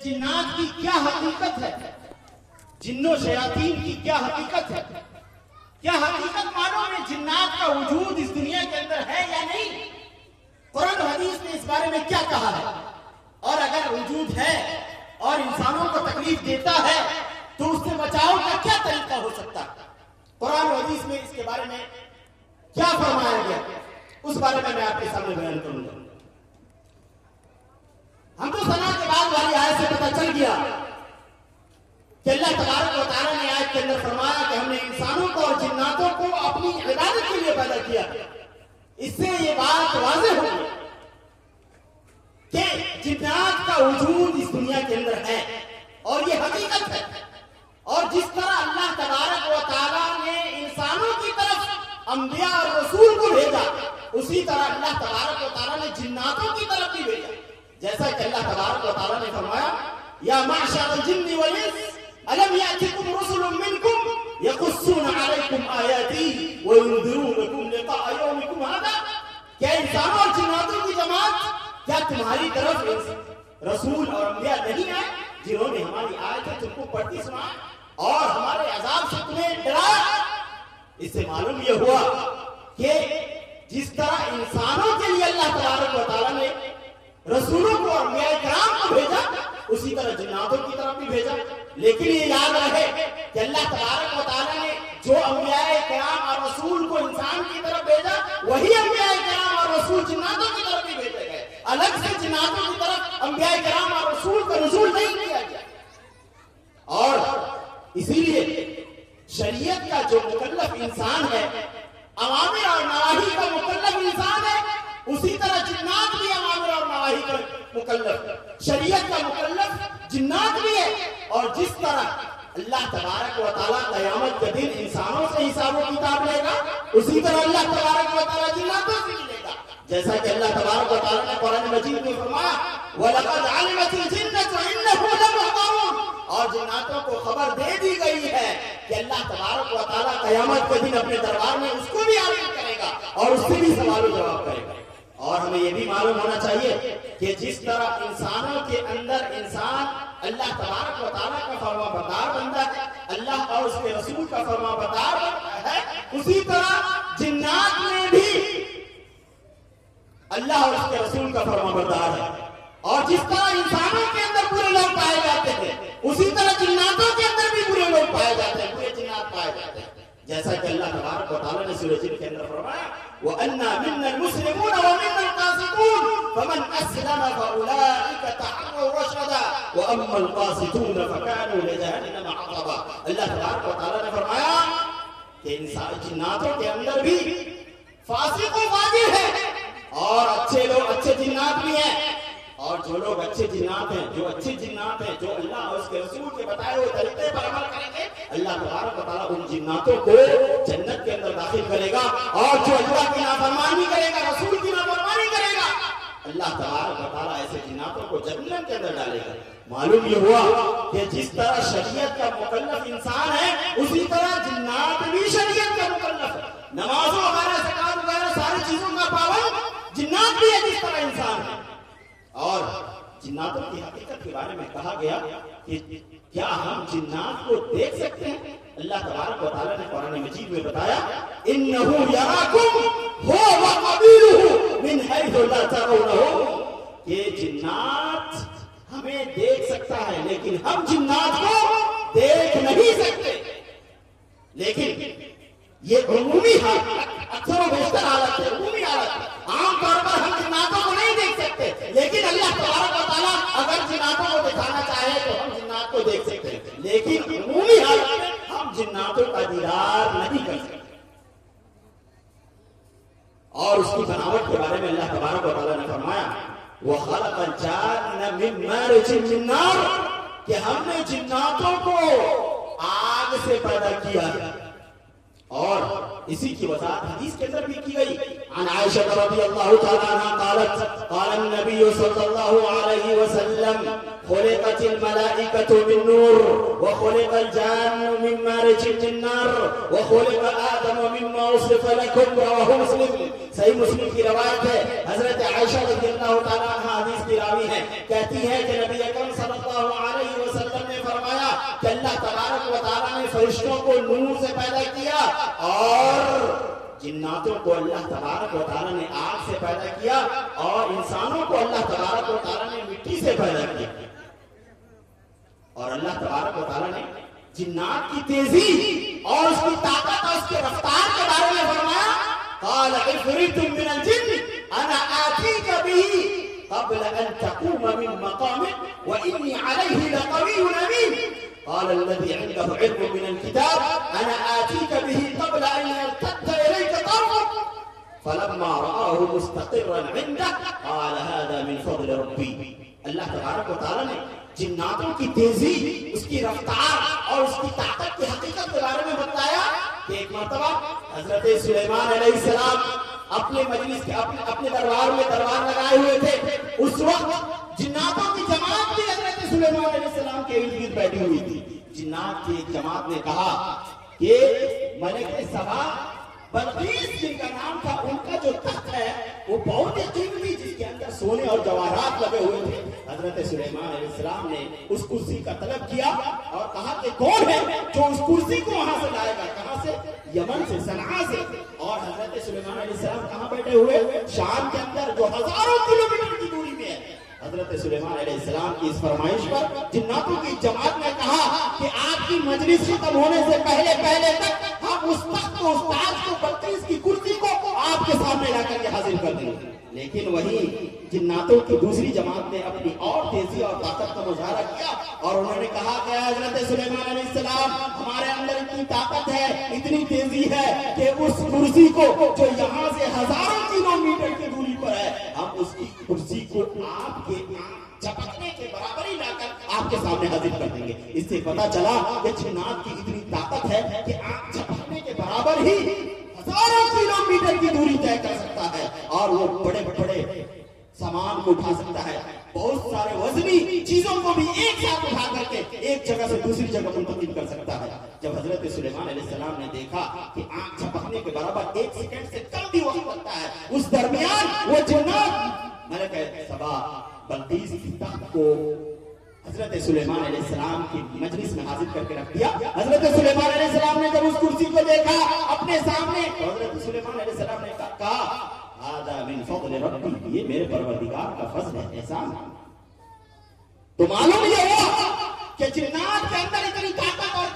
जिन्नात की क्या हकीकत है, जिन्नो शयातीन की क्या हकीकत है, क्या हकीकत मालूम है जिन्नात का वजूद इस दुनिया के अंदर है या नहीं? कुरान हदीस ने इस बारे में क्या कहा है? और अगर वजूद है और इंसानों को तकलीफ देता है तो उससे बचाव का क्या तरीका हो सकता है? कुरान हदीस में इसके बारे में क्या फरमाया गया, उस बारे में मैं आपके सामने बयान करूंगा। हम तो सना के बाद वाली आयत से पता चल गया कि अल्लाह तबारक व तआला ने आयत के अंदर फरमाया कि हमने इंसानों को और जिन्नातों को अपनी इबादत के लिए पैदा किया। इससे ये बात वाज़ेह हो गई कि जिन्नात का वजूद इस दुनिया के अंदर है और ये हकीकत है। और जिस तरह अल्लाह तबारक व तआला ने इंसानों की तरफ अंबिया और रसूल को भेजा, उसी तरह अल्लाह तबारक व तआला ने जिन्नातों की तरफ भी भेजा। जैसा कि अल्लाह तबारक व तआला ने फरमाया, या माशरल जिन्नि वल इंस अलम यातिकुम रुसुलुम मिनकुम यकुस्सूना अलैकुम आयाती व युनज़िरूनकुम लिक़ाअ यौमिकुम हाज़ा। क्या इंसानों और जिन्नातों की जमात, क्या तुम्हारी तरफ रसूल और अंबिया नहीं आए जिन्होंने हमारी आयतें तुमको पढ़ती सुनाई और हमारे अजाब से तुम्हें डराया? इससे मालूम यह हुआ कि जिस तरह इंसानों के लिए अल्लाह तबारक व तआला ने रसूलों को और अंबिया किराम को भेजा, उसी तरह जिन्नातों की तरफ भी भेजा। लेकिन ये याद रहे कि अल्लाह तबारक व तआला ने जो अंबिया किराम और रसूल को इंसान की तरफ भेजा, वही अंबिया किराम और रसूल जिन्नातों की तरफ भी भेजे गए। अलग से जिन्नातों की तरफ अंबिया किराम और रसूल का नुज़ूल नहीं किया गया। और इसीलिए शरीयत का जो मुकल्लफ इंसान है, अवामिर और नवाही का मुकल्लफ इंसान है, उसी तरह जिन्नात भी अवामिर और नवाही का मुकल्लफ, शरीयत का मुकल्लफ जिन्नात भी है। और जिस तरह अल्लाह तबारक व तआला क़यामत के दिन इंसानों से हिसाब किताब लेगा, उसी तरह अल्लाह तबारक व तआला जिन्नातों से लेगा। जैसा कि अल्लाह तबारक व तआला ने कुरान मजीद में फरमाया, वलक़द अलिमतिल जिन्नतु इन्नहुम लमुहदरून। और जिन्नातों को खबर दे दी गई है कि अल्लाह तबारक व तआला क़यामत के दिन अपने दरबार में उसको भी हाजिर करेगा और उससे भी सवाल जवाब करेगा। और हमें यह भी मालूम होना चाहिए कि जिस तरह इंसानों के अंदर इंसान अल्लाह तबारक व तआला का फरमाबरदार बनता है, अल्लाह और उसके रसूल का फरमाबरदार बनता है, उसी तरह जिन्नात में भी अल्लाह और उसके रसूल का फरमाबरदार है। और जिस तरह इंसानों के अंदर बुरे लोग पाए जाते हैं, उसी तरह जिन्नातों के अंदर भी बुरे लोग पाए जाते हैं, बुरे जिन्नात पाए जाते हैं। जैसा कि अल्लाह तबारक व तआला ने सूरह जिन के अंदर फरमाया, व अन्ना मिन्नल मुस्लिमून व मिन्नल कासितून फमन अस्लम फउलाइका तहर्रव रशदा व अम्मल कासितून फकानू लिजहन्नम हतबा। अल्लाह तबारक व तआला ने फरमाया कि इंसान जिन्नातों के अंदर भी फासिक व फाजिर है और अच्छे लोग, अच्छे जिन्नात भी हैं। और जो लोग अच्छे जिन्नात हैं, जो अच्छे जिन्नात हैं, जो अल्लाह और उसके रसूल के बताए हुए तरीके पर अमल करेंगे, अल्लाह तबारक व तआला उन जिन्नातों को जन्नत के अंदर दाखिल करेगा। और जो अल्लाह की नाफरमानी करेगा, रसूल की नाफरमानी करेगा, अल्लाह तबारक व तआला ऐसे जिन्नातों को जहन्नम के अंदर डालेगा। मालूम ये हुआ कि जिस तरह शरीयत का मुकल्लफ इंसान है, उसी तरह जिन्नात भी शरीयत का मुकल्लफ है। नमाज़ों वगैरह, ज़कात वगैरह सारी चीजों का पाबंद जिन्नात भी है जिस तरह इंसान है। और जिन्नातों की हकीकत के बारे में कहा गया कि क्या हम जिन्नात को देख सकते हैं? अल्लाह तबारक व तआला ने कुरान मजीद में बताया, इन्नहु यराकुम हुवा व क़बीलुहु मिन हैथु ला तरौनहु। ये जिन्नात हमें देख सकता है, लेकिन हम जिन्नात को देख नहीं सकते। लेकिन ये उमूमी हालत, अक्सर व बेशतर हालत है, उमूमी हालत है। आमतौर पर हम जिन्नातों को नहीं देख सकते, लेकिन अल्लाह तबारक व तआला अगर जिन्नातों को दिखाना चाहे तो हम जिन्नात को देख सकते हैं। लेकिन उमूमी हालत में हम जिन्नातों का दीदार नहीं कर सकते। और उसकी बनावट के बारे में अल्लाह तबारक व तआला ने फरमाया, व खलक़ल जान्न मिन मारिजिन मिन नार, कि हमने जिन्नातों को आग से पैदा किया। और इसी की वजाहत हदीस के अंदर भी की गई। अन आयशा रज़ियल्लाहु तआला अन्हा क़ालत क़ाल नबी सल्लल्लाहु अलैहि वसल्लम खुलिक़तिल मलाइकतु मिन नूर व खुलिक़ल जान्नु मिन मारिजिन मिन नार व खुलिक़ आदम मिम्मा उसिफ़ लकुम। रवाहु मुस्लिम। सही मुस्लिम की रवायत है। हजरत आयशा रज़ियल्लाहु तआला अन्हा हदीस की रावी है, कहती है कि नबी अकरम सल्लल्लाहु फरिश्तों को नूर से पैदा किया और जिन्नातों को अल्लाह तबारक व तआला ने आग से पैदा किया और इंसानों को अल्लाह तबारक व तआला ने मिट्टी से पैदा किया। और अल्लाह तबारक व तआला ने जिन्नात की तेजी और उसकी ताकत और उसके रफ्तार के बारे में फरमाया, क़ाल इफ़रीतुम मिनल जिन्न अना आतीका बिही क़ब्ल अन तक़ूम मिन मक़ामिक व इन्नी अलैहि लक़विय्युन अमीन। क़ाल अल्लज़ी इंदहु इल्मुम मिनल किताब अना आतीका बिही क़ब्ल अन यर्तद्द इलैका तर्फ़ुक फ़लम्मा रआहु मुस्तक़िर्रन इंदहु क़ाल हाज़ा मिन फ़ज़्लि रब्बी। अल्लाह तबारक व तआला ने जिन्नातों की तेजी, उसकी रफ्तार और उसकी ताकत की हकीकत के बारे में बताया कि एक मर्तबा हजरत सुलेमान अलैहिस्सलाम अपने मजलिस के अपने दरबार में दरबार लगाए हुए थे। उस वक्त जिन्नातों की जमात भी हजरत सुलेमान अलैहिस्सलाम के इर्द गिर्द बैठी हुई थी। जिन्नात की एक जमात ने कहा कि मलिक सबा बल्कीस जिनका नाम था, उनका जो तख्त है वो बहुत ही कीमती, जिसके अंदर सोने और जवाहरात लगे हुए थे। हजरत सुलेमान अलैहिस्सलाम ने उस कुर्सी का तलब किया और कहा कि कौन है जो उस कुर्सी को वहां से लाएगा। कहां से? यमन से, सनआ से। और हजरत सुलेमान अलैहिस्सलाम कहां बैठे हुए? शाम के अंदर, जो हजारों किलोमीटर की दूरी में है। हजरत सुलेमान अलैहिस्सलाम की इस फरमाइश पर जिन्नातों की जमात ने कहा कि आपकी मजलिस खत्म होने से पहले पहले तक हम उस तख्त को, उस ताज को, बल्कीस की कुर्सी को आपके सामने लाकर के हाजिर कर देंगे। लेकिन वही जिन्नातों की दूसरी जमात ने अपनी और तेजी और ताकत का मुजाहरा किया और उन्होंने कहा कि हजरत सुलेमान अलैहिस्सलाम, हमारे अंदर इतनी ताकत है, इतनी तेजी है कि उस कुर्सी को जो यहाँ से हजारों किलोमीटर की दूरी पर है, हम उसकी कुर्सी को आपके झपकने के बराबर ही लाकर आपके सामने हाजिर कर देंगे। इससे पता चला कि जिन्नात की इतनी ताकत है कि आंख झपकने के बराबर ही हजारों किलोमीटर की दूरी तय कर सकता है और वो बड़े बड़े सामान को उठा सकता है। बहुत सारे वजनी चीजों को भी एक साथ उठा करके एक जगह से दूसरी जगह मुंतकिल कर सकता है। जब हजरत सुलेमान अलैहिस्सलाम ने देखा कि आंख झपकने के बराबर 1 सेकंड से कम भी वक्त लगता है, उस दरमियान वो जिन्नात मलिक सबा बल्कीस की तख्त को हजरत सुलेमान अलैहिस्सलाम की मजलिस में हाजिर करके रख दिया। हजरत सुलेमान अलैहिस्सलाम ने जब उस कुर्सी को देखा अपने सामने, तो हजरत सुलेमान अलैहिस्सलाम ने कहा, हाज़ा मिन फ़ज़्लि रब्बी, ये मेरे परवरदिगार का फज़ल है, एहसान है। तो मालूम ये हुआ कि जिन्नात के अंदर इतनी ताकत और